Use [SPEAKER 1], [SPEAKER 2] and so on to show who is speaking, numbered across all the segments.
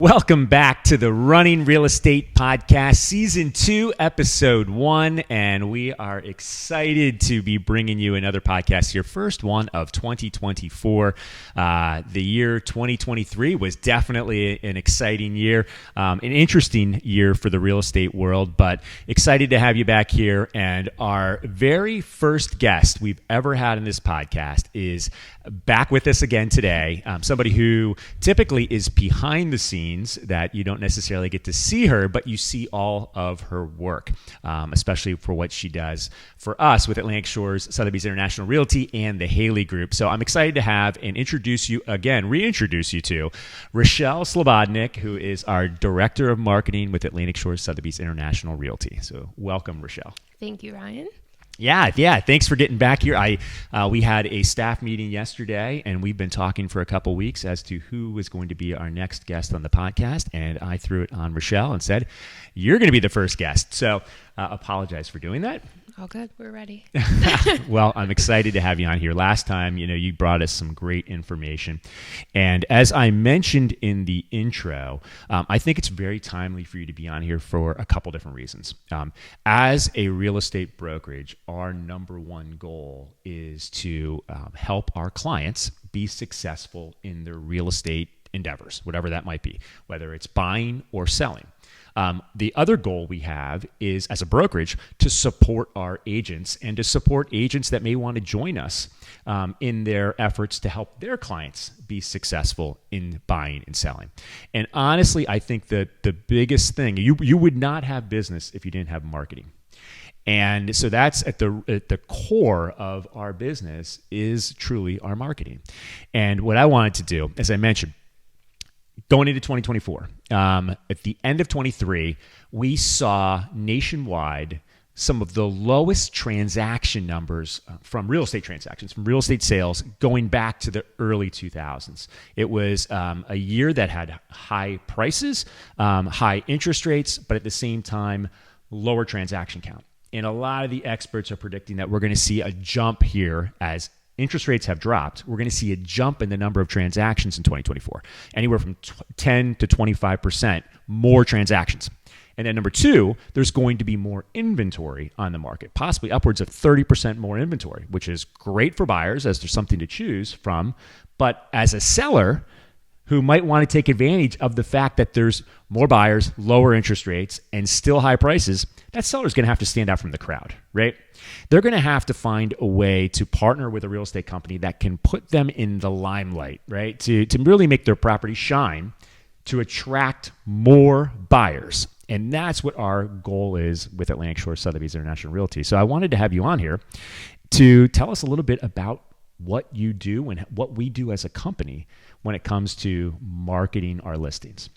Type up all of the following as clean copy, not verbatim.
[SPEAKER 1] Welcome back to the Running Real Estate Podcast, Season 2, Episode 1, and we are excited to be bringing you another podcast, your first one of 2024. The year 2023 was definitely an exciting year, an interesting year for the real estate world, but excited to have you back here. And our very first guest we've ever had in this podcast is back with us again today, somebody who typically is behind the scenes that you don't necessarily get to see her, but you see all of her work, especially for what she does for us with Atlantic Shores, Sotheby's International Realty, and the Haley Group. So I'm excited to have and reintroduce you to Richelle Slobodnik, who is our Director of Marketing with Atlantic Shores, Sotheby's International Realty. So welcome, Richelle.
[SPEAKER 2] Thank you, Ryan.
[SPEAKER 1] Yeah. Thanks for getting back here. We had a staff meeting yesterday, and we've been talking for a couple weeks as to who was going to be our next guest on the podcast. And I threw it on Richelle and said, "You're going to be the first guest." So apologize for doing that.
[SPEAKER 2] All good. We're ready.
[SPEAKER 1] Well, I'm excited to have you on here. Last time, you brought us some great information. And as I mentioned in the intro, I think it's very timely for you to be on here for a couple different reasons. As a real estate brokerage, our number one goal is to help our clients be successful in their real estate endeavors, whatever that might be, whether it's buying or selling. The other goal we have is, as a brokerage, to support our agents and to support agents that may want to join us in their efforts to help their clients be successful in buying and selling. And honestly, I think that the biggest thing, you would not have business if you didn't have marketing. And so that's at the core of our business is truly our marketing. And what I wanted to do, as I mentioned, going into 2024, at the end of 23, we saw nationwide some of the lowest transaction numbers from real estate transactions, from real estate sales going back to the early 2000s. It was a year that had high prices, high interest rates, but at the same time, lower transaction count. And a lot of the experts are predicting that we're going to see a jump here as interest rates have dropped. We're going to see a jump in the number of transactions in 2024, anywhere from 10 to 25% more transactions. And then number two, there's going to be more inventory on the market, possibly upwards of 30% more inventory, which is great for buyers as there's something to choose from. But as a seller who might want to take advantage of the fact that there's more buyers, lower interest rates, and still high prices, that seller is going to have to stand out from the crowd, right? They're going to have to find a way to partner with a real estate company that can put them in the limelight, right? To really make their property shine, to attract more buyers. And that's what our goal is with Atlantic Shores Sotheby's International Realty. So I wanted to have you on here to tell us a little bit about what you do and what we do as a company when it comes to marketing our listings.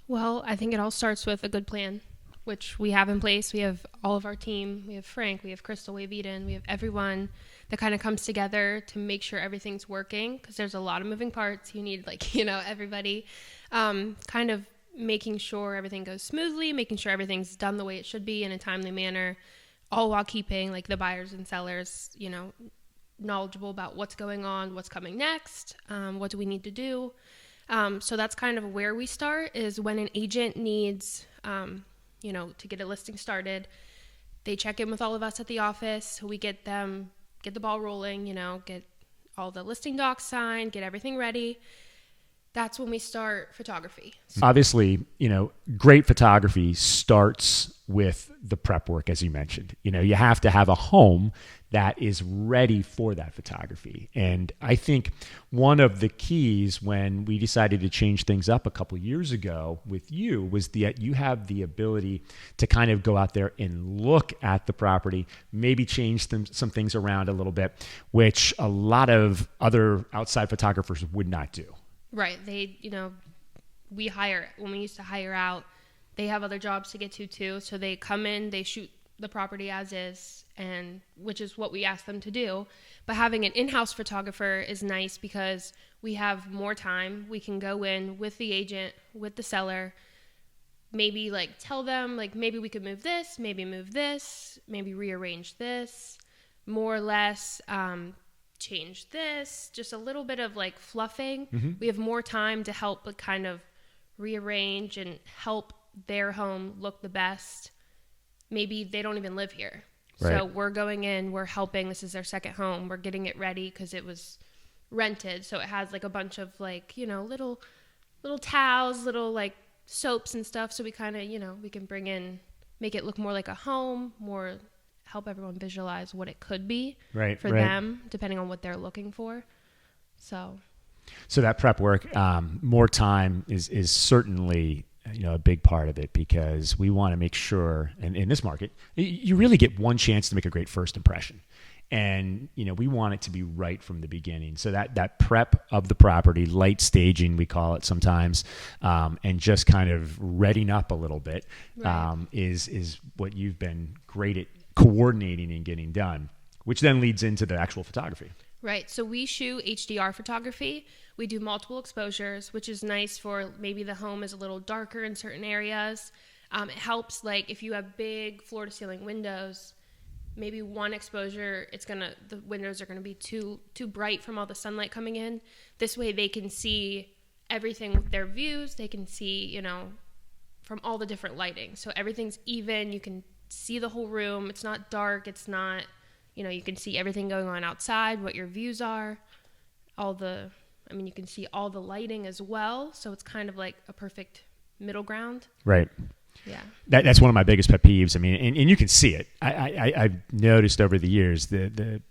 [SPEAKER 2] Well, I think it all starts with a good plan, which we have in place. We have all of our team. We have Frank, we have Crystal, we have Eden, we have everyone that kind of comes together to make sure everything's working, because there's a lot of moving parts. You need everybody kind of making sure everything goes smoothly, making sure everything's done the way it should be in a timely manner, all while keeping the buyers and sellers, knowledgeable about what's going on, what's coming next, what do we need to do. So that's kind of where we start, is when an agent needs to get a listing started, they check in with all of us at the office. We get the ball rolling, get all the listing docs signed, get everything ready. That's when we start photography.
[SPEAKER 1] Obviously, great photography starts with the prep work, as you mentioned. You have to have a home that is ready for that photography. And I think one of the keys when we decided to change things up a couple of years ago with you was that you have the ability to kind of go out there and look at the property, maybe change some things around a little bit, which a lot of other outside photographers would not do.
[SPEAKER 2] Right. They, when we used to hire out, they have other jobs to get to too. So they come in, they shoot the property as is, and which is what we ask them to do. But having an in-house photographer is nice because we have more time. We can go in with the agent, with the seller, maybe tell them maybe we could move this, maybe rearrange this, more or less, change this, just a little bit of fluffing. Mm-hmm. We have more time to help kind of rearrange and help their home look the best. Maybe they don't even live here.
[SPEAKER 1] Right.
[SPEAKER 2] So we're going in, we're helping. This is their second home. We're getting it ready because it was rented. So it has like a bunch of like, little towels, little like soaps and stuff. So we kind of, we can bring in, make it look more like a home, more help everyone visualize what it could be for them, depending on what they're looking for. So
[SPEAKER 1] that prep work, more time is certainly a big part of it, because we want to make sure, and in this market, you really get one chance to make a great first impression. And, we want it to be right from the beginning. So that prep of the property, light staging, we call it sometimes, and just kind of readying up a little bit, is what you've been great at coordinating and getting done, which then leads into the actual photography.
[SPEAKER 2] Right. So we shoot HDR photography. We do multiple exposures, which is nice for maybe the home is a little darker in certain areas. It helps, like, if you have big floor to ceiling windows, maybe one exposure, the windows are going to be too bright from all the sunlight coming in. This way they can see everything with their views. They can see, from all the different lighting. So everything's even. You can see the whole room. It's not dark. It's not, you can see everything going on outside, what your views are, you can see all the lighting as well. So it's kind of like a perfect middle ground.
[SPEAKER 1] Right.
[SPEAKER 2] Yeah.
[SPEAKER 1] That's one of my biggest pet peeves. I mean, and you can see it. I've noticed over the years the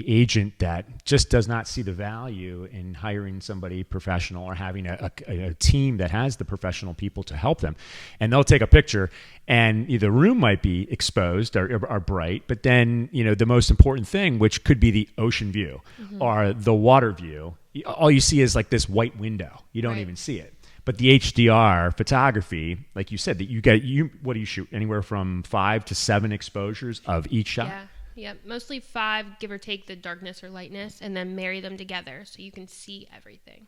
[SPEAKER 1] agent that just does not see the value in hiring somebody professional or having a team that has the professional people to help them. And they'll take a picture and the room might be exposed or bright, but then, the most important thing, which could be the ocean view or the water view, all you see is like this white window. You don't even see it. But the HDR photography, like you said, that what do you shoot? Anywhere from 5 to 7 exposures of each shot?
[SPEAKER 2] Yeah. Yep, mostly 5, give or take the darkness or lightness, and then marry them together so you can see everything.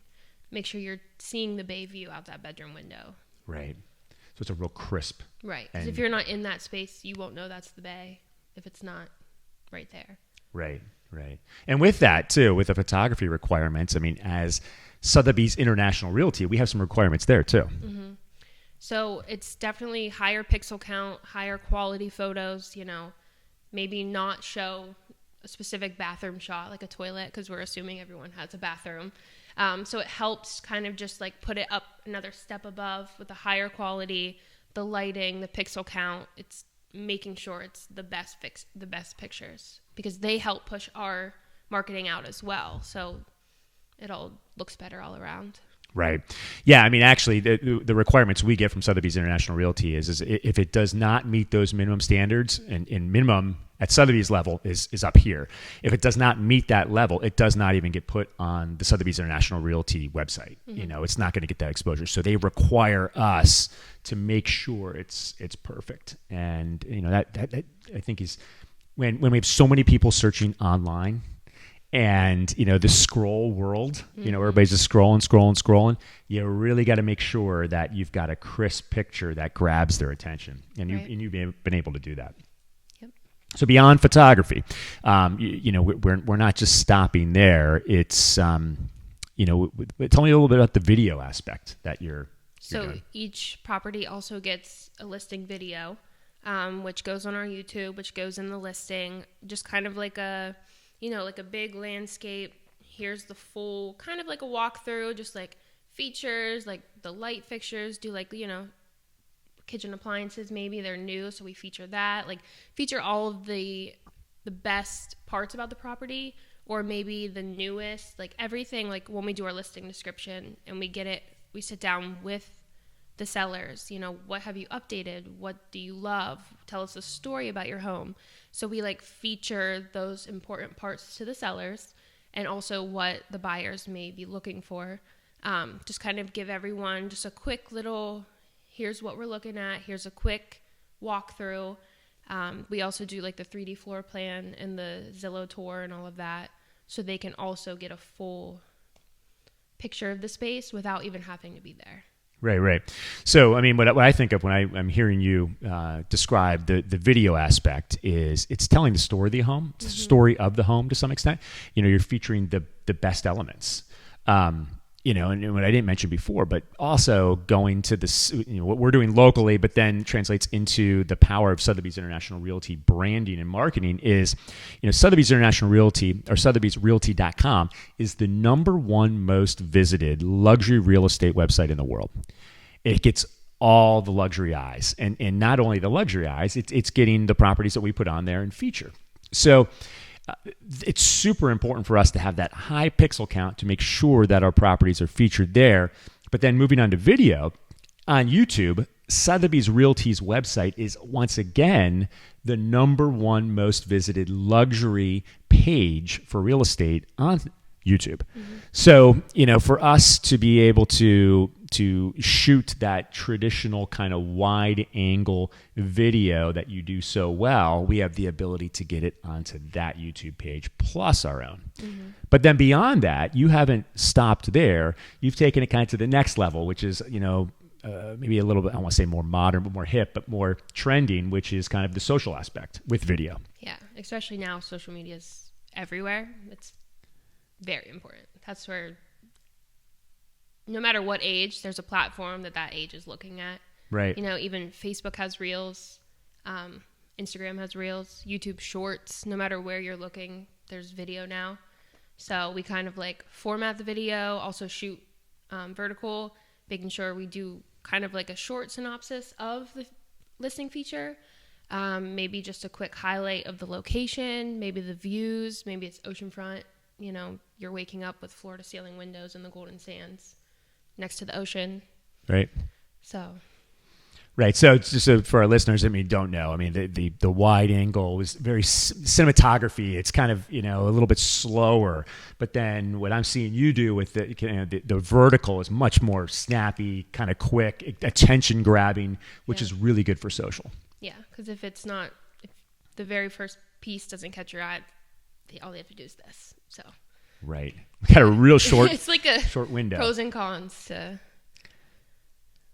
[SPEAKER 2] Make sure you're seeing the bay view out that bedroom window.
[SPEAKER 1] Right. So it's a real crisp.
[SPEAKER 2] Right, because if you're not in that space, you won't know that's the bay if it's not right there.
[SPEAKER 1] Right. And with that, too, with the photography requirements, as Sotheby's International Realty, we have some requirements there, too.
[SPEAKER 2] Mm-hmm. So it's definitely higher pixel count, higher quality photos, maybe not show a specific bathroom shot, like a toilet, because we're assuming everyone has a bathroom. So it helps kind of just like put it up another step above with the higher quality, the lighting, the pixel count. It's making sure it's the best pictures, because they help push our marketing out as well. So it all looks better all around.
[SPEAKER 1] Right. Yeah. Actually, the requirements we get from Sotheby's International Realty is if it does not meet those minimum standards, and minimum at Sotheby's level is up here. If it does not meet that level, it does not even get put on the Sotheby's International Realty website. Mm-hmm. It's not going to get that exposure. So they require us to make sure it's perfect. And that I think is when we have so many people searching online. And, the scroll world, everybody's just scrolling. You really got to make sure that you've got a crisp picture that grabs their attention. And you've been able to do that.
[SPEAKER 2] Yep.
[SPEAKER 1] So beyond photography, we're not just stopping there. It's, tell me a little bit about the video aspect that you're doing.
[SPEAKER 2] Each property also gets a listing video, which goes on our YouTube, which goes in the listing, just kind of like a big landscape. Here's the full, kind of like a walkthrough, just like features, like the light fixtures, do like, kitchen appliances, maybe they're new. So we feature that, like feature all of the best parts about the property, or maybe the newest, like everything, like when we do our listing description and we sit down with the sellers, what have you updated? What do you love? Tell us a story about your home. So we feature those important parts to the sellers, and also what the buyers may be looking for. Just kind of give everyone just a quick little, here's what we're looking at. Here's a quick walkthrough. We also do the 3D floor plan and the Zillow tour and all of that, so they can also get a full picture of the space without even having to be there.
[SPEAKER 1] Right. So, what I think of when I'm hearing you describe the video aspect is it's telling the story of the home. It's the story of the home to some extent. You're featuring the best elements. and what I didn't mention before, but also going to this, what we're doing locally, but then translates into the power of Sotheby's International Realty branding and marketing is, Sotheby's International Realty, or Sotheby'sRealty.com, is the #1 most visited luxury real estate website in the world. It gets all the luxury eyes, and not only the luxury eyes, it's getting the properties that we put on there and feature. So it's super important for us to have that high pixel count to make sure that our properties are featured there. But then moving on to video, on YouTube, Sotheby's Realty's website is once again the #1 most visited luxury page for real estate on YouTube. Mm-hmm. So, for us to be able to shoot that traditional kind of wide angle video that you do so well, we have the ability to get it onto that YouTube page plus our own. Mm-hmm. But then beyond that, you haven't stopped there. You've taken it kind of to the next level, which is, maybe a little bit, I don't want to say more modern, but more hip, but more trending, which is kind of the social aspect with video.
[SPEAKER 2] Yeah, especially now social media is everywhere. It's very important. That's where, no matter what age, there's a platform that age is looking at.
[SPEAKER 1] Right.
[SPEAKER 2] Even Facebook has Reels, Instagram has Reels, YouTube Shorts. No matter where you're looking, there's video now. So we kind of like format the video, also shoot vertical, making sure we do kind of like a short synopsis of the listing feature. Maybe just a quick highlight of the location, maybe the views, maybe it's oceanfront. You're waking up with floor-to-ceiling windows in the Golden Sands next to the ocean.
[SPEAKER 1] Right.
[SPEAKER 2] So.
[SPEAKER 1] Right. So just for our listeners, don't know. The wide angle is very cinematography. It's kind of, a little bit slower. But then what I'm seeing you do with the vertical is much more snappy, kind of quick, attention grabbing, which is really good for social.
[SPEAKER 2] Yeah. Because if the very first piece doesn't catch your eye, all they have to do is this. So.
[SPEAKER 1] Right. We got a real short.
[SPEAKER 2] It's like a
[SPEAKER 1] short window.
[SPEAKER 2] Pros and cons to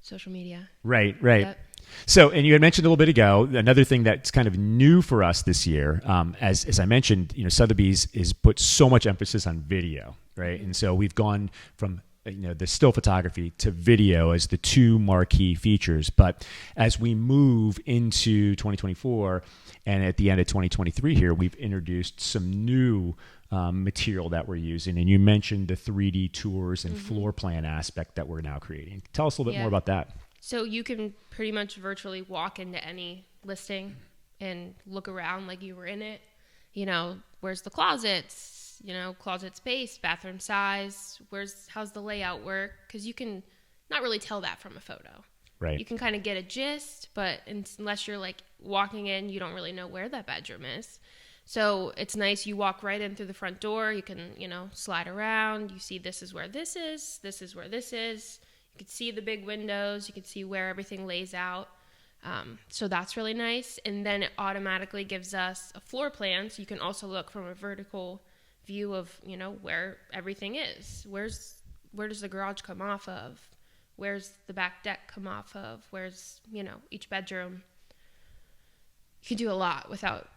[SPEAKER 2] social media.
[SPEAKER 1] Right.
[SPEAKER 2] Yep.
[SPEAKER 1] So, and you had mentioned a little bit ago, another thing that's kind of new for us this year, as I mentioned, Sotheby's is put so much emphasis on video, right? Mm-hmm. And so we've gone from the still photography to video as the two marquee features. But as we move into 2024 and at the end of 2023 here, we've introduced some new material that we're using. And you mentioned the 3D tours and floor plan aspect that we're now creating. Tell us a little bit more about that.
[SPEAKER 2] So you can pretty much virtually walk into any listing and look around like you were in it. Where's the closets? Closet space, bathroom size. How's the layout work? Because you can not really tell that from a photo.
[SPEAKER 1] Right.
[SPEAKER 2] You can kind of get a gist, but unless you're like walking in, you don't really know where that bedroom is. So it's nice. You walk right in through the front door. You can, slide around. You see this is where this is. This is where this is. You can see the big windows. You can see where everything lays out. So that's really nice. And then it automatically gives us a floor plan. So you can also look from a vertical view of, where everything is. Where does the garage come off of? Where's the back deck come off of? Where's, each bedroom? You can do a lot without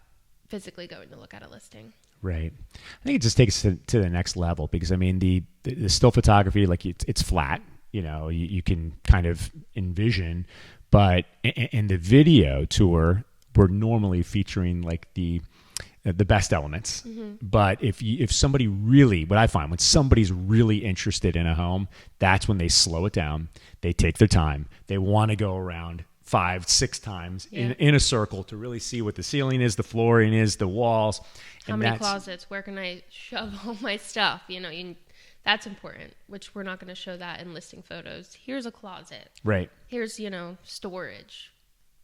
[SPEAKER 2] physically going to look at a listing.
[SPEAKER 1] Right. I think it just takes it to the next level because, the still photography, like it's flat. You can kind of envision, but in the video tour, we're normally featuring like the best elements. Mm-hmm. But if somebody really, what I find, when somebody's really interested in a home, that's when they slow it down. They take their time. They want to go around 5-6 times in a circle to really see what the ceiling is, the flooring is, the walls.
[SPEAKER 2] How many closets? Where can I shove all my stuff? That's important, which we're not going to show that in listing photos. Here's a closet.
[SPEAKER 1] Right.
[SPEAKER 2] Here's, storage.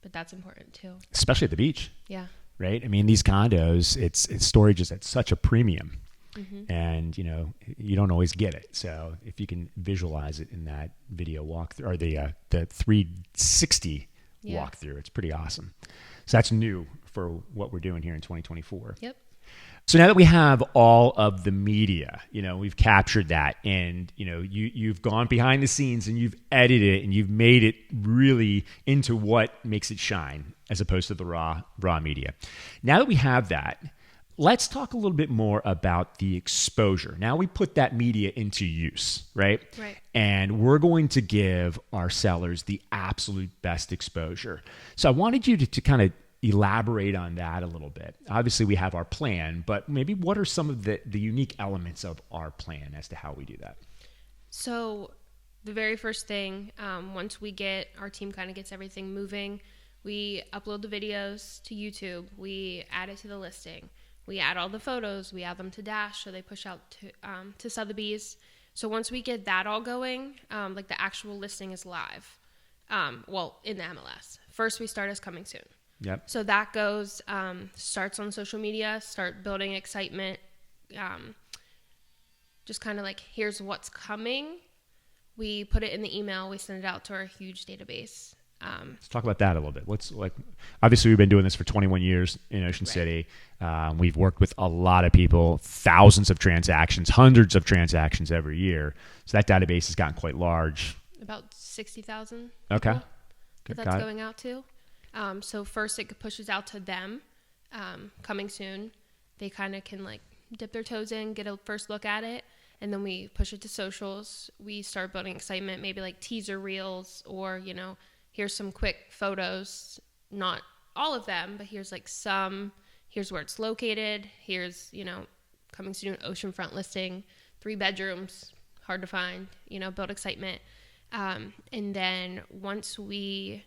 [SPEAKER 2] But that's important too.
[SPEAKER 1] Especially at the beach.
[SPEAKER 2] Yeah.
[SPEAKER 1] Right? These condos, it's storage is at such a premium. Mm-hmm. And, you don't always get it. So if you can visualize it in that video walkthrough or the 360 walkthrough, it's pretty awesome. So that's new for what we're doing here in 2024.
[SPEAKER 2] Yep.
[SPEAKER 1] So now that we have all of the media, we've captured that and, you've gone behind the scenes and you've edited it and you've made it really into what makes it shine as opposed to the raw media. Now that we have that, let's talk a little bit more about the exposure. Now we put that media into use, right?
[SPEAKER 2] Right.
[SPEAKER 1] And we're going to give our sellers the absolute best exposure. So I wanted you to kind of elaborate on that a little bit. Obviously, we have our plan, but maybe what are some of the unique elements of our plan as to how we do that?
[SPEAKER 2] So the very first thing, once our team kind of gets everything moving, we upload the videos to YouTube. We add it to the listing. We add all the photos. We add them to Dash, so they push out to Sotheby's. So once we get that all going, like the actual listing is live. In the MLS. First, we start as coming soon.
[SPEAKER 1] Yep.
[SPEAKER 2] So that goes, starts on social media, start building excitement. Just kind of like, here's what's coming. We put it in the email. We send it out to our huge database.
[SPEAKER 1] Let's talk about that a little bit. Obviously, we've been doing this for 21 years in Ocean
[SPEAKER 2] Right.
[SPEAKER 1] City. We've worked with a lot of people, thousands of transactions, hundreds of transactions every year. So that database has gotten quite large.
[SPEAKER 2] About 60,000.
[SPEAKER 1] Okay.
[SPEAKER 2] That
[SPEAKER 1] Good,
[SPEAKER 2] that's
[SPEAKER 1] got it.
[SPEAKER 2] going out to. So first it pushes out to them, coming soon. They kind of can like dip their toes in, get a first look at it. And then we push it to socials. We start building excitement, maybe like teaser reels or, here's some quick photos, not all of them, but here's like some, here's where it's located. Here's, coming soon, oceanfront listing, 3 bedrooms, hard to find, build excitement. And then once we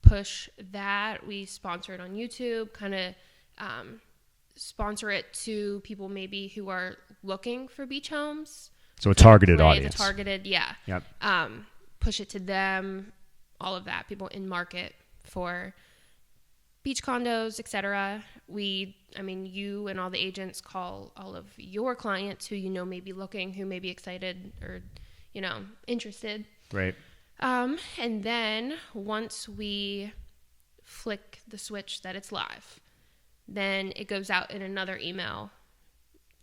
[SPEAKER 2] push that, we sponsor it on YouTube, kind of sponsor it to people maybe who are looking for beach homes.
[SPEAKER 1] So a targeted audience.
[SPEAKER 2] Yeah.
[SPEAKER 1] Yep.
[SPEAKER 2] Push it to them, all of that. People in market for beach condos, etc. You and all the agents call all of your clients who may be looking, who may be excited or, interested.
[SPEAKER 1] Right.
[SPEAKER 2] And then once we flick the switch that it's live, then it goes out in another email.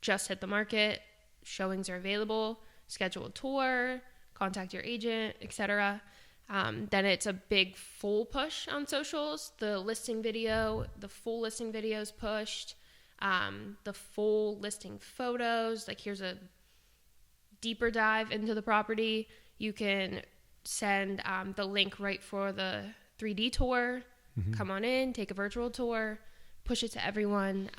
[SPEAKER 2] Just hit the market, showings are available, schedule a tour, contact your agent, etc. Then it's a big full push on socials. The full listing video is pushed. The full listing photos, like here's a deeper dive into the property. You can send the link right for the 3D tour. Mm-hmm. Come on in, take a virtual tour, push it to everyone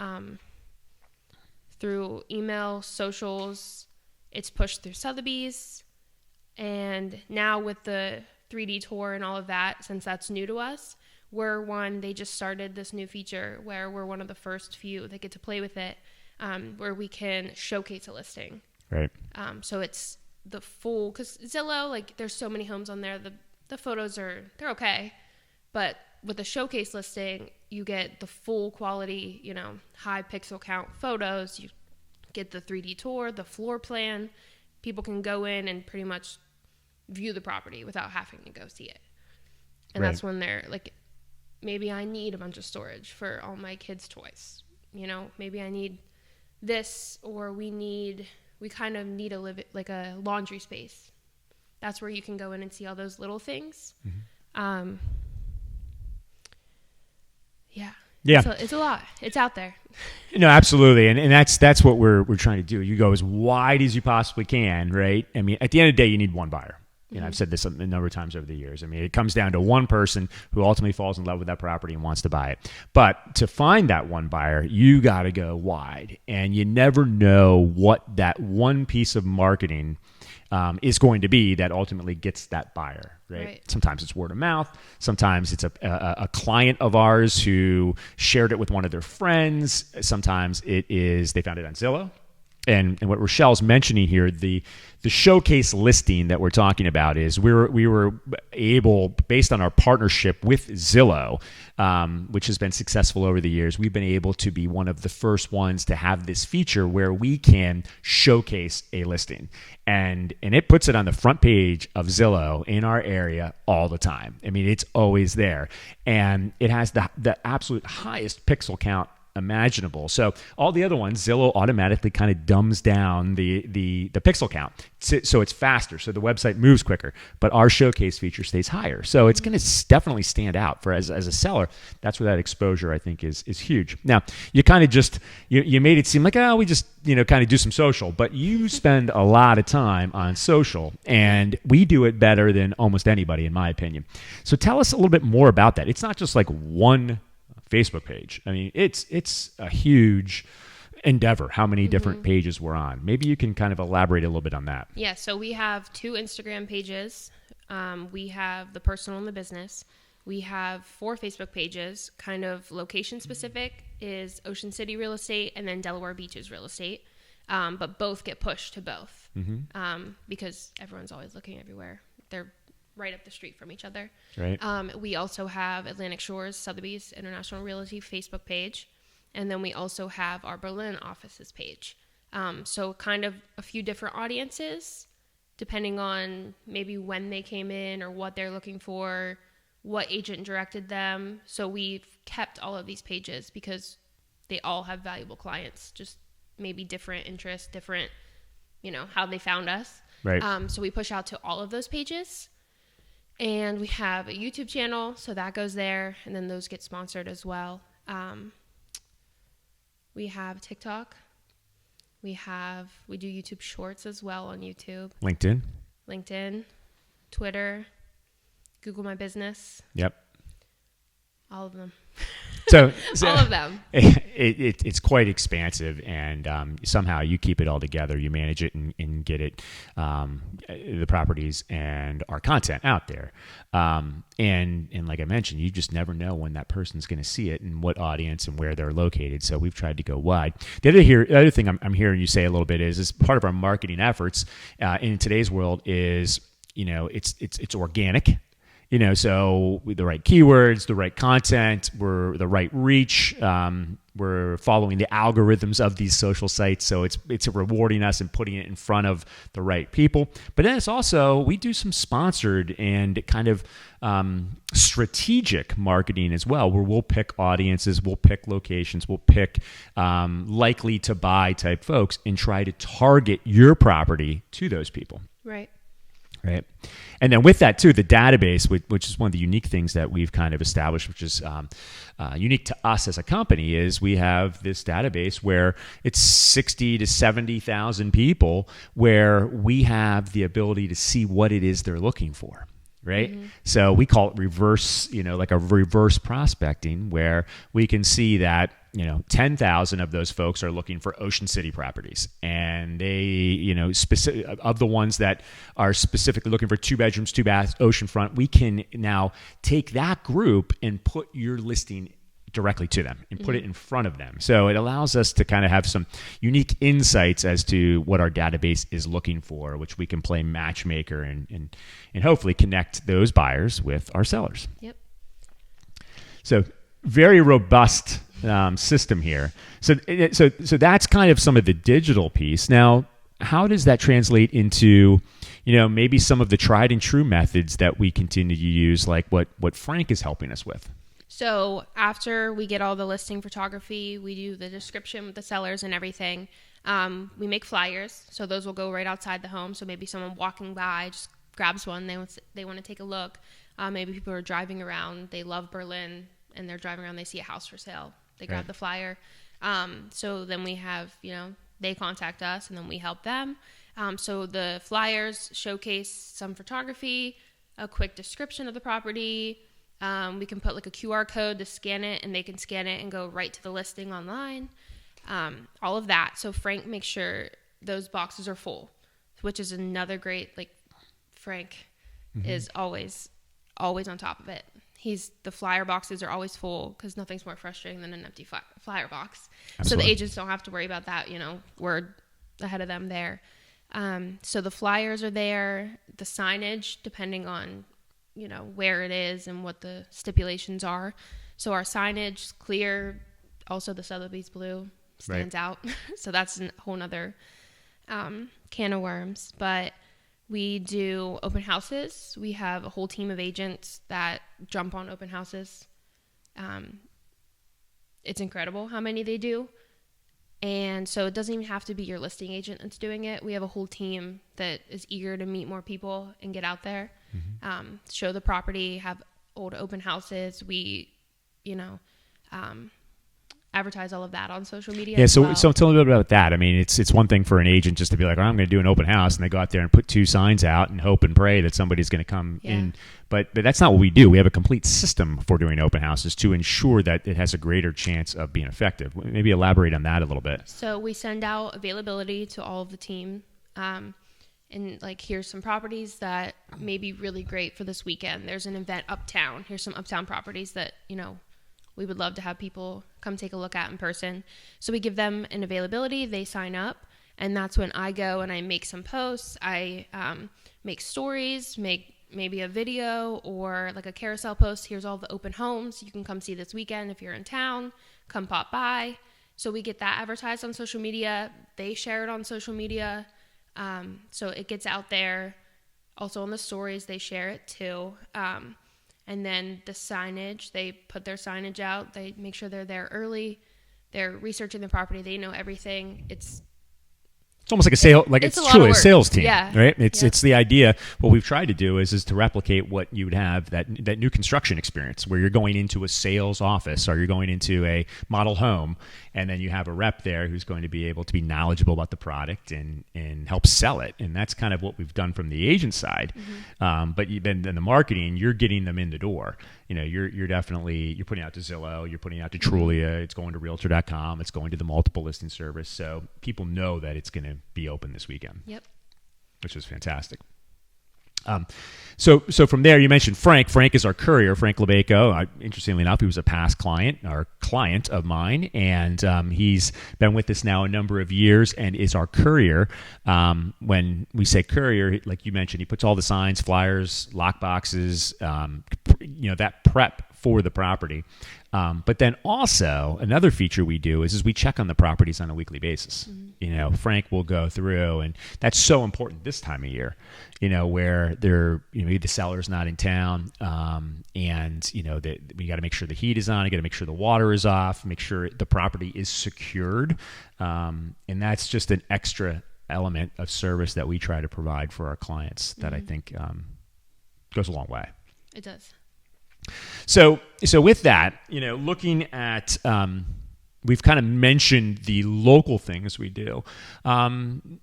[SPEAKER 2] through email, socials. It's pushed through Sotheby's. And now with the 3D tour and all of that, since that's new to us, they just started this new feature where we're one of the first few that get to play with it, where we can showcase a listing.
[SPEAKER 1] Right.
[SPEAKER 2] So it's the full, because Zillow, like there's so many homes on there, the photos they're okay. But with a showcase listing, you get the full quality, high pixel count photos. You get the 3D tour, the floor plan. People can go in and pretty much view the property without having to go see it. And That's when they're like, maybe I need a bunch of storage for all my kids' toys. Maybe I need this, or we kind of need a laundry space. That's where you can go in and see all those little things. Mm-hmm. Yeah. So it's a lot. It's out there.
[SPEAKER 1] No, absolutely. And that's what we're trying to do. You go as wide as you possibly can, right? I mean, at the end of the day, you need one buyer. Mm-hmm. I've said this a number of times over the years. I mean, it comes down to one person who ultimately falls in love with that property and wants to buy it. But to find that one buyer, you got to go wide. And you never know what that one piece of marketing is going to be that ultimately gets that buyer, right? Sometimes it's word of mouth. Sometimes it's a client of ours who shared it with one of their friends. Sometimes it is they found it on Zillow. And what Richelle's mentioning here, the showcase listing that we're talking about is we were able, based on our partnership with Zillow, which has been successful over the years, we've been able to be one of the first ones to have this feature where we can showcase a listing. And it puts it on the front page of Zillow in our area all the time. I mean, it's always there. And it has the absolute highest pixel count imaginable. So all the other ones, Zillow automatically kind of dumbs down the pixel count, so it's faster, so the website moves quicker. But our showcase feature stays higher, so it's going to definitely stand out for as a seller. That's where that exposure I think is huge. Now you kind of just you made it seem like, oh, we just kind of do some social, but you spend a lot of time on social, and we do it better than almost anybody in my opinion. So tell us a little bit more about that. It's not just like one Facebook page. I mean, it's a huge endeavor how many different pages we're on. Maybe you can kind of elaborate a little bit on that.
[SPEAKER 2] Yeah, so we have 2 Instagram pages. We have the personal and the business. We have 4 Facebook pages, kind of location specific is Ocean City real estate and then Delaware Beaches real estate. But both get pushed to both because everyone's always looking everywhere. They're right up the street from each other.
[SPEAKER 1] Right.
[SPEAKER 2] We also have Atlantic Shores, Sotheby's International Realty Facebook page. And then we also have our Berlin offices page. So kind of a few different audiences, depending on maybe when they came in or what they're looking for, what agent directed them. So we've kept all of these pages because they all have valuable clients, just maybe different interests, different, how they found us.
[SPEAKER 1] Right.
[SPEAKER 2] So we push out to all of those pages. And we have a YouTube channel, so that goes there, and then those get sponsored as well. We have TikTok. We do YouTube Shorts as well on YouTube. LinkedIn, Twitter, Google My Business.
[SPEAKER 1] Yep.
[SPEAKER 2] All of them.
[SPEAKER 1] So
[SPEAKER 2] all of them.
[SPEAKER 1] It's quite expansive, and somehow you keep it all together. You manage it and get it, the properties and our content out there. And like I mentioned, you just never know when that person's going to see it and what audience and where they're located. So we've tried to go wide. The other thing I'm hearing you say a little bit is part of our marketing efforts in today's world is it's organic. So with the right keywords, the right content, we're the right reach. We're following the algorithms of these social sites, so it's rewarding us and putting it in front of the right people. But then it's also, we do some sponsored and kind of strategic marketing as well, where we'll pick audiences, we'll pick locations, we'll pick likely to buy type folks and try to target your property to those people.
[SPEAKER 2] Right.
[SPEAKER 1] Right. And then with that, too, the database, which is one of the unique things that we've kind of established, which is unique to us as a company, is we have this database where it's 60 to 70,000 people where we have the ability to see what it is they're looking for. Right. So we call it reverse, like a reverse prospecting, where we can see that 10,000 of those folks are looking for Ocean City properties, and they, specific of the ones that are specifically looking for 2 bedrooms, 2 baths, oceanfront, we can now take that group and put your listing directly to them and put it in front of them. So it allows us to kind of have some unique insights as to what our database is looking for, which we can play matchmaker and hopefully connect those buyers with our sellers.
[SPEAKER 2] Yep.
[SPEAKER 1] So very robust system here. So that's kind of some of the digital piece. Now, how does that translate into, maybe some of the tried and true methods that we continue to use, like what Frank is helping us with?
[SPEAKER 2] So after we get all the listing photography, we do the description with the sellers and everything. We make flyers, so those will go right outside the home. So maybe someone walking by just grabs one. They want to take a look. Maybe people are driving around. They love Berlin, and they're driving around. They see a house for sale. They grab the flyer. So then we have, they contact us, and then we help them. So the flyers showcase some photography, a quick description of the property. We can put like a QR code to scan it, and they can scan it and go right to the listing online. All of that. So Frank makes sure those boxes are full, which is another great, Frank is always on top of it. The flyer boxes are always full because nothing's more frustrating than an empty flyer box. Absolutely. So the agents don't have to worry about that. We're ahead of them there. So the flyers are there, the signage, depending on, where it is and what the stipulations are. So our signage is clear. Also the Sotheby's blue stands out. So that's a whole nother can of worms. But we do open houses. We have a whole team of agents that jump on open houses. it's incredible how many they do. And so it doesn't even have to be your listing agent that's doing it. We have a whole team that is eager to meet more people and get out there, show the property, have old open houses. We, advertise all of that on social media.
[SPEAKER 1] Yeah,
[SPEAKER 2] as
[SPEAKER 1] so
[SPEAKER 2] well.
[SPEAKER 1] so tell me a little bit about that. I mean, it's one thing for an agent just to be like, oh, I'm going to do an open house, and they go out there and put 2 signs out and hope and pray that somebody's going to come in. But that's not what we do. We have a complete system for doing open houses to ensure that it has a greater chance of being effective. Maybe elaborate on that a little bit.
[SPEAKER 2] So we send out availability to all of the team. And like, here's some properties that may be really great for this weekend. There's an event uptown. Here's some uptown properties that, we would love to have people come take a look at in person. So we give them an availability, they sign up, and that's when I go and I make some posts. I make stories, make maybe a video or like a carousel post. Here's all the open homes. You can come see this weekend if you're in town. Come pop by. So we get that advertised on social media. They share it on social media. So it gets out there. Also on the stories, they share it too. And then the signage, they put their signage out. They make sure they're there early. They're researching the property. They know everything. It's
[SPEAKER 1] almost like a sale, like it's truly a sales team, right? It's the idea. What we've tried to do is to replicate what you would have, that new construction experience where you're going into a sales office or you're going into a model home, and then you have a rep there who's going to be able to be knowledgeable about the product and help sell it. And that's kind of what we've done from the agent side. But then in the marketing, you're getting them in the door. You're definitely, you're putting out to Zillow, you're putting out to Trulia, it's going to Realtor.com, it's going to the multiple listing service. So people know that it's going to be open this weekend.
[SPEAKER 2] Yep.
[SPEAKER 1] Which is fantastic. So from there, you mentioned Frank. Frank is our courier, Frank Lebeco. Interestingly enough, he was a past client of mine, and he's been with us now a number of years and is our courier. When we say courier, like you mentioned, he puts all the signs, flyers, lock boxes, that prep for the property. But then also another feature we do is we check on the properties on a weekly basis. Frank will go through, and that's so important this time of year, where the seller's not in town, and that we got to make sure the heat is on, you got to make sure the water is off, make sure the property is secured, and that's just an extra element of service that we try to provide for our clients that I think goes a long way.
[SPEAKER 2] It does.
[SPEAKER 1] So with that, looking at, we've kind of mentioned the local things we do.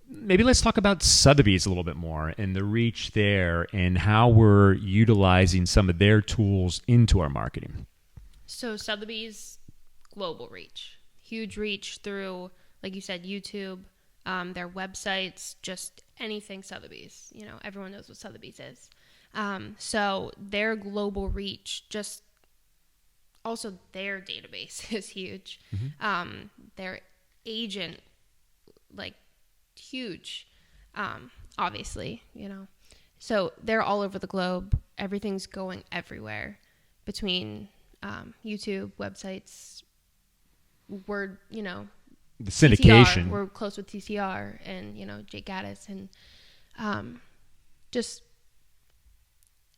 [SPEAKER 1] Maybe let's talk about Sotheby's a little bit more and the reach there and how we're utilizing some of their tools into our marketing.
[SPEAKER 2] So Sotheby's global reach, huge reach through, like you said, YouTube, their websites, just anything Sotheby's. Everyone knows what Sotheby's is. So their global reach, just also their database is huge. Their agent, huge, obviously, so they're all over the globe. Everything's going everywhere between, YouTube, websites, word,
[SPEAKER 1] the syndication.
[SPEAKER 2] TCR, we're close with TCR and, Jake Gaddis and,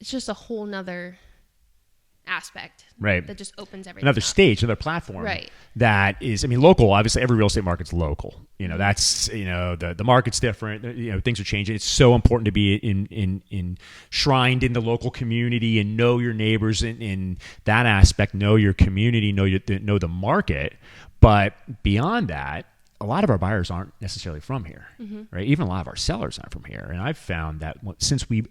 [SPEAKER 2] it's just a whole nother aspect,
[SPEAKER 1] right?
[SPEAKER 2] That just opens everything.
[SPEAKER 1] Another
[SPEAKER 2] up.
[SPEAKER 1] stage, another platform,
[SPEAKER 2] right?
[SPEAKER 1] That is, local. Obviously, every real estate market's local. That's the market's different. Things are changing. It's so important to be enshrined in the local community and know your neighbors in that aspect. Know your community. Know the market. But beyond that, a lot of our buyers aren't necessarily from here, right? Even a lot of our sellers aren't from here. And I've found that since we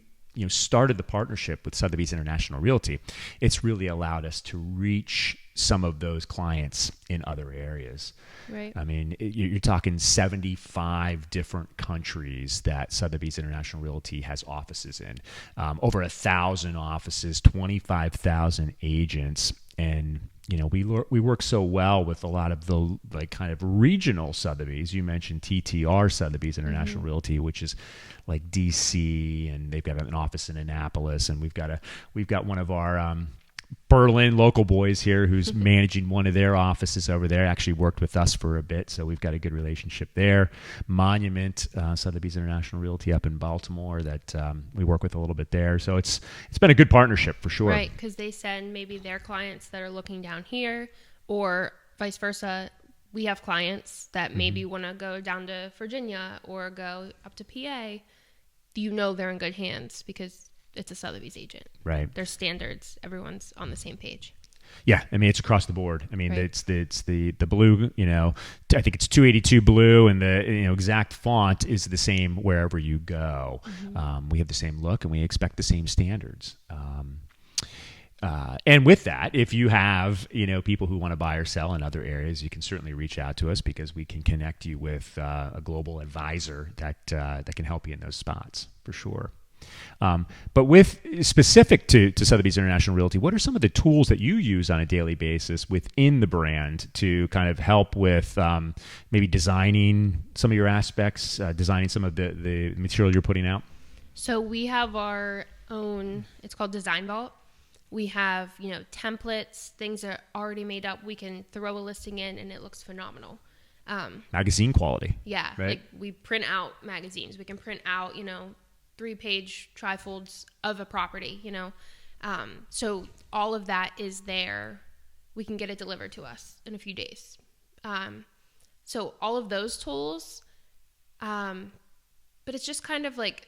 [SPEAKER 1] started the partnership with Sotheby's International Realty, it's really allowed us to reach some of those clients in other areas.
[SPEAKER 2] Right.
[SPEAKER 1] You're talking 75 different countries that Sotheby's International Realty has offices in, over 1,000 offices, 25,000 agents, and we work so well with a lot of the kind of regional Sotheby's. You mentioned TTR Sotheby's International Realty, which is like DC, and they've got an office in Annapolis, and we've got one of our Berlin local boys here who's managing one of their offices over there. Actually worked with us for a bit, so we've got a good relationship there. Monument Sotheby's International Realty up in Baltimore that we work with a little bit there. So it's been a good partnership for sure.
[SPEAKER 2] Right, because they send maybe their clients that are looking down here, or vice versa, we have clients that maybe want to go down to Virginia or go up to PA. They're in good hands because it's a Sotheby's agent.
[SPEAKER 1] Right.
[SPEAKER 2] There's standards. Everyone's on the same page.
[SPEAKER 1] Yeah, I mean, it's across the board. I mean,
[SPEAKER 2] Right.
[SPEAKER 1] it's the blue, I think it's 282 blue, and the exact font is the same wherever you go. We have the same look, and we expect the same standards. And with that, if you have people who want to buy or sell in other areas, you can certainly reach out to us because we can connect you with a global advisor that can help you in those spots for sure. But with specific to Sotheby's International Realty, what are some of the tools that you use on a daily basis within the brand to kind of help with maybe designing some of your aspects, designing some of the material you're putting out?
[SPEAKER 2] So we have our own, it's called Design Vault. We have, templates, things that are already made up. We can throw a listing in and it looks phenomenal.
[SPEAKER 1] Magazine quality.
[SPEAKER 2] Yeah.
[SPEAKER 1] Right?
[SPEAKER 2] Like we print out magazines. We can print out, 3-page trifolds of a property, so all of that is there. We can get it delivered to us in a few days. So all of those tools, but it's just kind of like,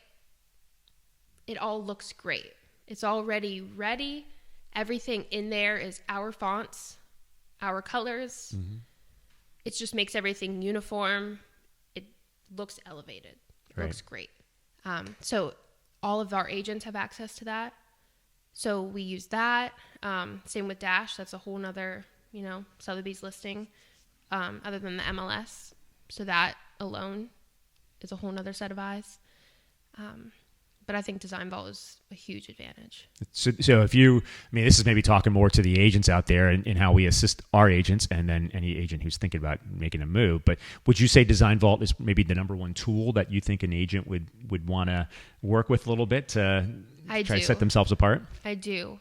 [SPEAKER 2] it all looks great. It's already ready. Everything in there is our fonts, our colors. It just makes everything uniform. It looks elevated. It looks great. So all of our agents have access to that. So we use that. Same with Dash. That's a whole nother, Sotheby's listing, other than the MLS. So that alone is a whole nother set of eyes. But I think Design Vault is a huge advantage.
[SPEAKER 1] So if this is maybe talking more to the agents out there and how we assist our agents and then any agent who's thinking about making a move. But would you say Design Vault is maybe the number one tool that you think an agent would want to work with a little bit to try to set themselves apart?
[SPEAKER 2] I do.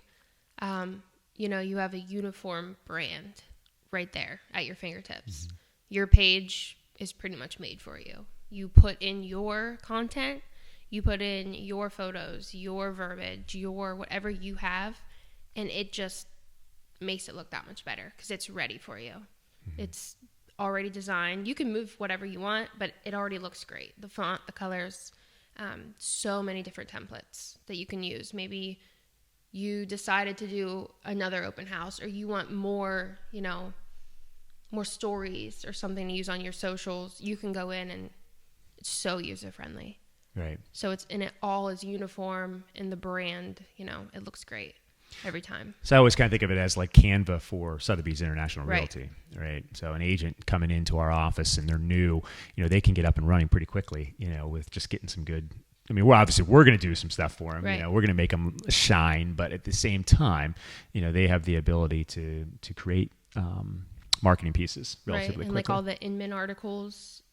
[SPEAKER 2] You have a uniform brand right there at your fingertips. Your page is pretty much made for you. You put in your content. You put in your photos, your verbiage, your whatever you have, and it just makes it look that much better because it's ready for you. It's already designed. You can move whatever you want, but it already looks great. The font, the colors, so many different templates that you can use. Maybe you decided to do another open house or you want more, more stories or something to use on your socials. You can go in and it's so user-friendly.
[SPEAKER 1] Right.
[SPEAKER 2] So it all is uniform in the brand, it looks great every time.
[SPEAKER 1] So I always kind of think of it as like Canva for Sotheby's International Realty, right? So an agent coming into our office and they're new, they can get up and running pretty quickly, with just getting some good. I mean, we're going to do some stuff for them.
[SPEAKER 2] Right.
[SPEAKER 1] We're going to make them shine, but at the same time, they have the ability to create marketing pieces relatively
[SPEAKER 2] and
[SPEAKER 1] quickly.
[SPEAKER 2] like all the Inman articles,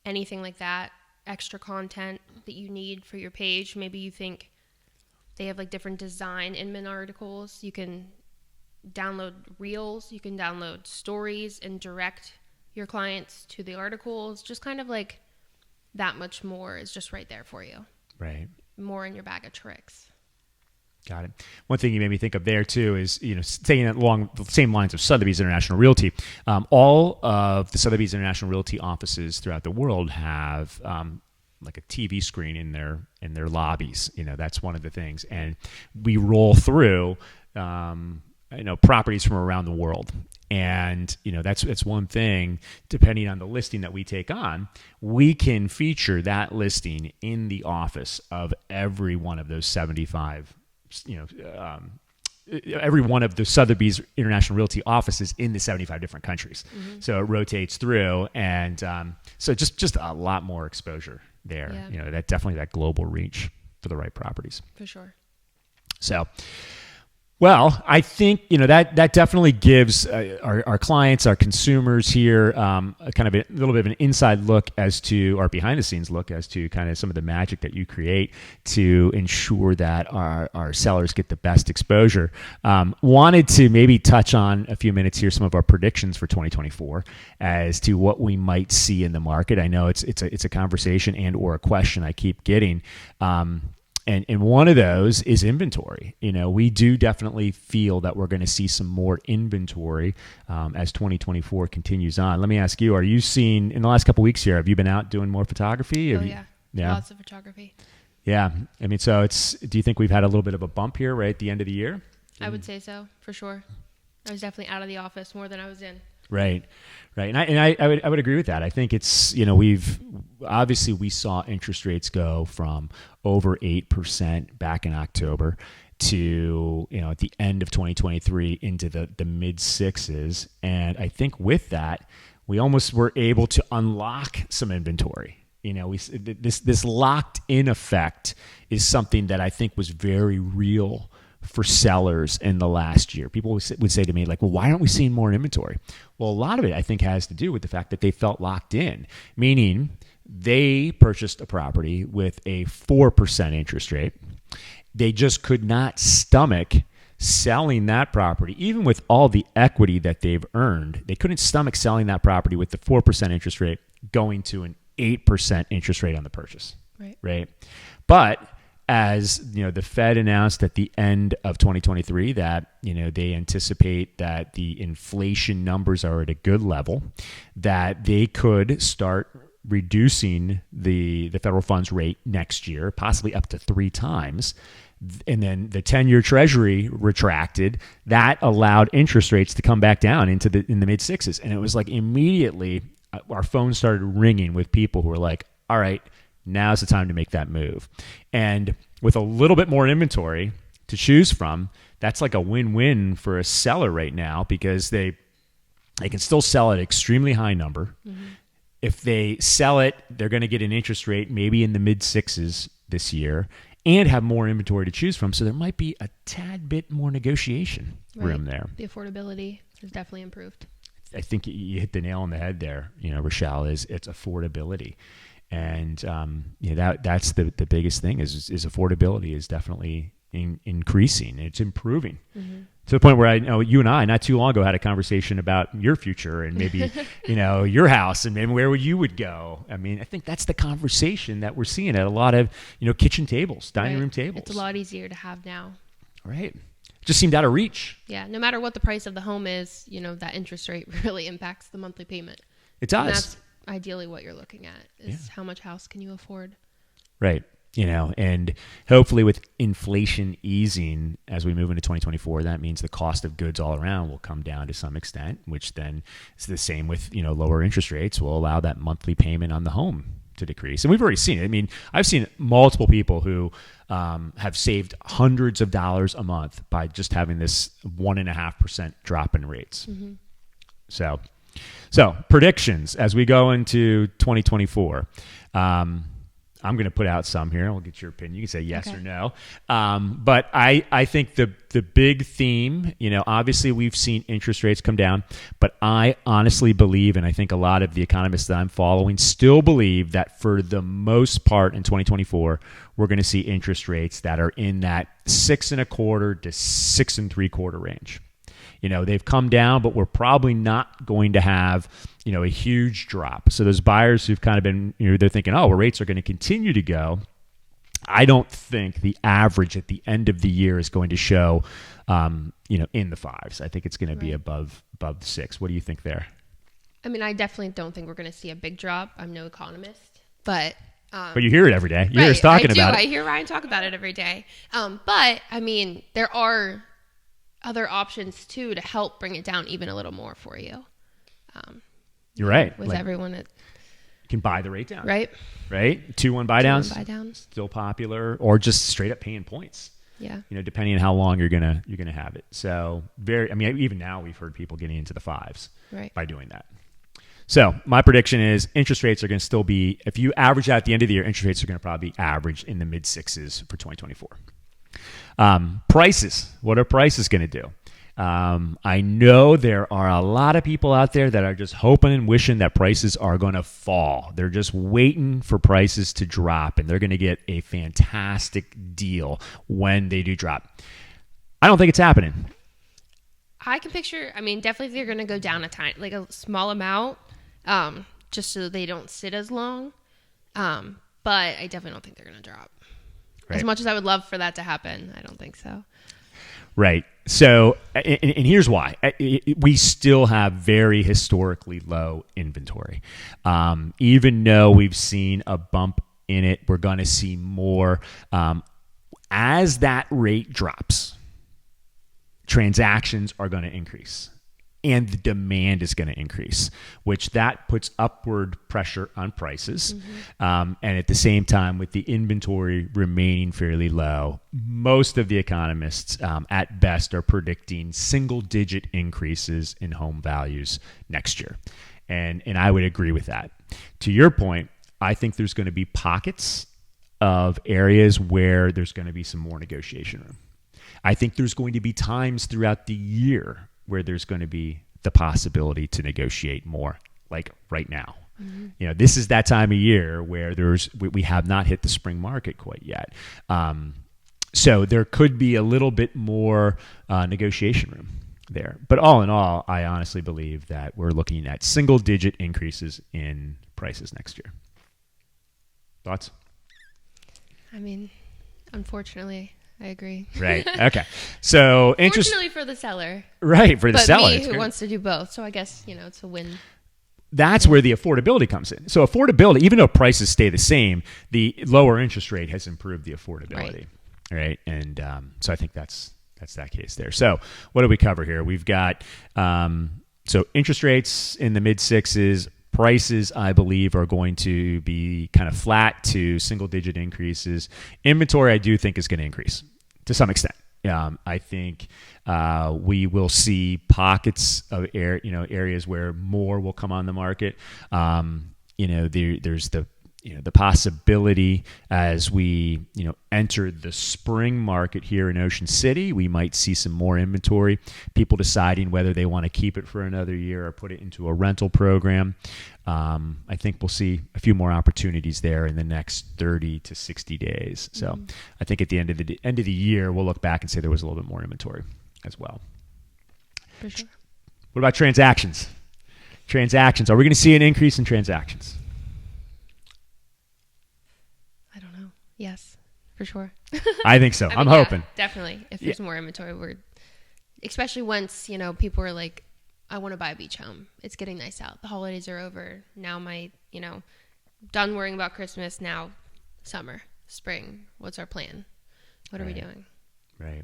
[SPEAKER 2] anything like that. Extra content that you need for your page. Maybe you think they have like different design Inman articles. You can download reels, you can download stories and direct your clients to the articles. Just kind of like that much more is just right there for you.
[SPEAKER 1] Right.
[SPEAKER 2] More in your bag of tricks.
[SPEAKER 1] Got it. One thing you made me think of there too is, staying along the same lines of Sotheby's International Realty, all of the Sotheby's International Realty offices throughout the world have like a TV screen in their lobbies. That's one of the things, and we roll through properties from around the world. And, that's one thing, depending on the listing that we take on, we can feature that listing in the office of every one of those 75 every one of the Sotheby's International Realty offices in the 75 different countries. So it rotates through, and so just a lot more exposure there.
[SPEAKER 2] Yeah.
[SPEAKER 1] That definitely that global reach for the right properties.
[SPEAKER 2] For sure.
[SPEAKER 1] So, well, I think that definitely gives our clients, our consumers here, a kind of a little bit of an inside look as to, or behind the scenes look as to kind of some of the magic that you create to ensure that our sellers get the best exposure. Wanted to maybe touch on a few minutes here some of our predictions for 2024 as to what we might see in the market. I know it's a conversation and or a question I keep getting. And one of those is inventory. We do definitely feel that we're going to see some more inventory as 2024 continues on. Let me ask you, are you seeing, in the last couple of weeks here, have you been out doing more photography?
[SPEAKER 2] Yeah. Lots of photography.
[SPEAKER 1] Yeah. I mean, so do you think we've had a little bit of a bump here right at the end of the year?
[SPEAKER 2] I would say so, for sure. I was definitely out of the office more than I was in.
[SPEAKER 1] Right. And I would agree with that. I think it's, we saw interest rates go from over 8% back in October to, at the end of 2023 into the mid sixes. And I think with that, we almost were able to unlock some inventory. This locked in effect is something that I think was very real for sellers in the last year. People would say to me, like, well, why aren't we seeing more inventory? Well, a lot of it, I think, has to do with the fact that they felt locked in, meaning they purchased a property with a 4% interest rate. They just could not stomach selling that property, even with all the equity that they've earned. They couldn't stomach selling that property with the 4% interest rate going to an 8% interest rate on the purchase. Right. But as the Fed announced at the end of 2023 that they anticipate that the inflation numbers are at a good level, that they could start reducing the federal funds rate next year, possibly up to 3 times. And then the 10-year Treasury retracted. That allowed interest rates to come back down in the mid sixes. And it was like immediately our phones started ringing with people who were like, all right, now's the time to make that move. And with a little bit more inventory to choose from, that's like a win-win for a seller right now, because they can still sell at an extremely high number. Mm-hmm. If they sell it, they're going to get an interest rate maybe in the mid sixes this year and have more inventory to choose from. So there might be a tad bit more negotiation room there.
[SPEAKER 2] The affordability has definitely improved.
[SPEAKER 1] I think you hit the nail on the head there, Richelle, it's affordability. And that's the biggest thing is affordability is definitely increasing. It's improving to the point where I know you and I not too long ago had a conversation about your future and maybe your house and maybe where you would go. I mean, I think that's the conversation that we're seeing at a lot of kitchen tables, dining room tables.
[SPEAKER 2] It's a lot easier to have now.
[SPEAKER 1] Right. Just seemed out of reach.
[SPEAKER 2] Yeah. No matter what the price of the home is, that interest rate really impacts the monthly payment.
[SPEAKER 1] It does.
[SPEAKER 2] And that's ideally what you're looking at is how much house can you afford?
[SPEAKER 1] Right. And hopefully with inflation easing as we move into 2024, that means the cost of goods all around will come down to some extent, which then is the same with, lower interest rates will allow that monthly payment on the home to decrease. And we've already seen it. I mean, I've seen multiple people who have saved hundreds of dollars a month by just having this 1.5% drop in rates. Mm-hmm. So predictions as we go into 2024. I'm going to put out some here. I'll get your opinion. You can say yes or no. But I think the big theme, obviously we've seen interest rates come down, but I honestly believe, and I think a lot of the economists that I'm following still believe that for the most part in 2024, we're going to see interest rates that are in that 6.25% to 6.75% range. They've come down, but we're probably not going to have, a huge drop. So those buyers who've kind of been, they're thinking, oh, well, rates are going to continue to go. I don't think the average at the end of the year is going to show, in the 5s. I think it's going to be above 6. What do you think there?
[SPEAKER 2] I mean, I definitely don't think we're going to see a big drop. I'm no economist, but
[SPEAKER 1] you hear it every day. You hear us talking about it.
[SPEAKER 2] I hear Ryan talk about it every day. But I mean, there are other options too to help bring it down even a little more for you.
[SPEAKER 1] You're right.
[SPEAKER 2] With everyone that
[SPEAKER 1] can buy the rate down.
[SPEAKER 2] Right.
[SPEAKER 1] 2-1 buy downs.
[SPEAKER 2] 2-1 buy downs.
[SPEAKER 1] Still popular, or just straight up paying points.
[SPEAKER 2] Yeah.
[SPEAKER 1] Depending on how long you're gonna have it. So even now we've heard people getting into the 5s by doing that. So my prediction is interest rates are going to still be, if you average out at the end of the year, interest rates are going to probably average in the mid 6s for 2024. Prices. What are prices going to do? I know there are a lot of people out there that are just hoping and wishing that prices are going to fall. They're just waiting for prices to drop, and they're going to get a fantastic deal when they do drop. I don't think it's happening.
[SPEAKER 2] I can picture, definitely they're going to go down a small amount, just so they don't sit as long. But I definitely don't think they're going to drop. As much as I would love for that to happen, I don't think so.
[SPEAKER 1] Right. So, and here's why. We still have very historically low inventory. Even though we've seen a bump in it, we're going to see more. As that rate drops, transactions are going to increase. And the demand is going to increase, which that puts upward pressure on prices. And at the same time, with the inventory remaining fairly low, most of the economists at best are predicting single-digit increases in home values next year. And I would agree with that. To your point, I think there's going to be pockets of areas where there's going to be some more negotiation room. I think there's going to be times throughout the year where there's going to be the possibility to negotiate more, like right now. This is that time of year where we have not hit the spring market quite yet. So there could be a little bit more negotiation room there. But all in all, I honestly believe that we're looking at single-digit increases in prices next year. Thoughts?
[SPEAKER 2] I mean, unfortunately, I agree.
[SPEAKER 1] Right. Okay. So
[SPEAKER 2] Fortunately for the seller.
[SPEAKER 1] Right. For the seller.
[SPEAKER 2] But me who wants to do both. So I guess, it's a win.
[SPEAKER 1] That's where the affordability comes in. So affordability, even though prices stay the same, the lower interest rate has improved the affordability. Right. And so I think that's that case there. So what do we cover here? We've got so interest rates in the mid sixes. Prices, I believe, are going to be kind of flat to single-digit increases. Inventory, I do think, is going to increase to some extent. I think we will see pockets of areas where more will come on the market. There's the possibility as we enter the spring market here in Ocean City, we might see some more inventory. People deciding whether they want to keep it for another year or put it into a rental program. I think we'll see a few more opportunities there in the next 30 to 60 days. So I think at the end of the year, we'll look back and say there was a little bit more inventory as well.
[SPEAKER 2] For sure.
[SPEAKER 1] What about transactions? Transactions. Are we going to see an increase in transactions?
[SPEAKER 2] I don't know. Yes, for sure.
[SPEAKER 1] I think so. I'm hoping.
[SPEAKER 2] Definitely. If there's more inventory, especially once, people are like, I want to buy a beach home. It's getting nice out. The holidays are over. Now done worrying about Christmas. Now summer, spring. What's our plan? What are we doing? Right.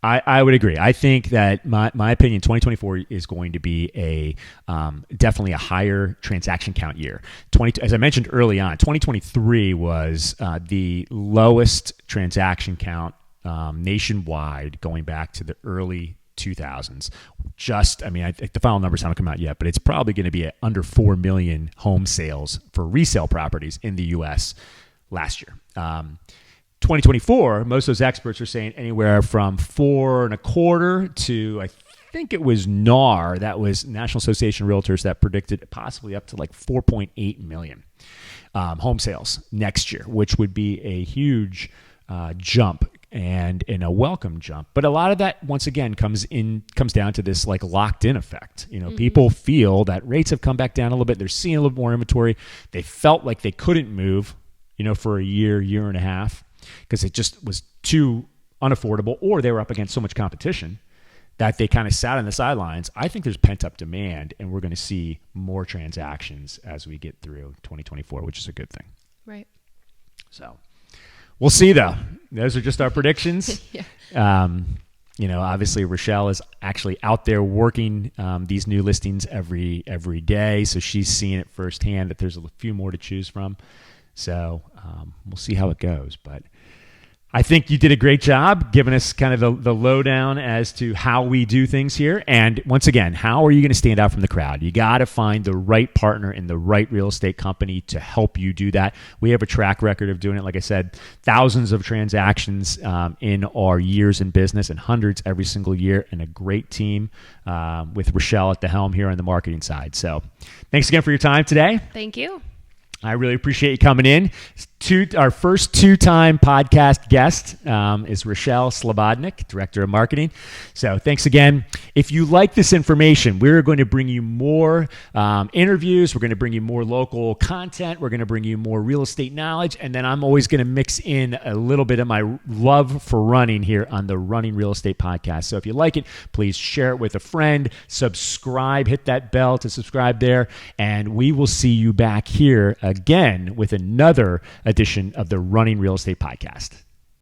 [SPEAKER 1] I would agree. I think that my opinion, 2024 is going to be definitely a higher transaction count year. As I mentioned early on, 2023 was the lowest transaction count nationwide going back to the early 2000s. I think the final numbers haven't come out yet, but it's probably going to be at under 4 million home sales for resale properties in the U.S. last year. 2024, most of those experts are saying anywhere from 4.25 to, I think it was NAR, that was National Association of Realtors, that predicted possibly up to like 4.8 million home sales next year, which would be a huge jump and a welcome jump. But a lot of that, once again, comes down to this like locked in effect. People feel that rates have come back down a little bit. They're seeing a little more inventory. They felt like they couldn't move, for a year and a half, because it just was too unaffordable, or they were up against so much competition that they kind of sat on the sidelines. I think there's pent-up demand, and we're going to see more transactions as we get through 2024, which is a good thing.
[SPEAKER 2] Right.
[SPEAKER 1] So we'll see, though. Those are just our predictions.
[SPEAKER 2] Yeah.
[SPEAKER 1] Obviously, Richelle is actually out there working these new listings every day, so she's seeing it firsthand that there's a few more to choose from. So we'll see how it goes. But I think you did a great job giving us kind of the lowdown as to how we do things here. And once again, how are you going to stand out from the crowd? You got to find the right partner in the right real estate company to help you do that. We have a track record of doing it. Like I said, thousands of transactions in our years in business, and hundreds every single year, and a great team with Richelle at the helm here on the marketing side. So thanks again for your time today.
[SPEAKER 2] Thank you.
[SPEAKER 1] I really appreciate you coming in. Our first two-time podcast guest is Richelle Slobodnik, Director of Marketing. So thanks again. If you like this information, we're going to bring you more interviews. We're going to bring you more local content. We're going to bring you more real estate knowledge. And then I'm always going to mix in a little bit of my love for running here on the Running Real Estate Podcast. So if you like it, please share it with a friend. Subscribe. Hit that bell to subscribe there. And we will see you back here again with another edition of the Running Real Estate Podcast.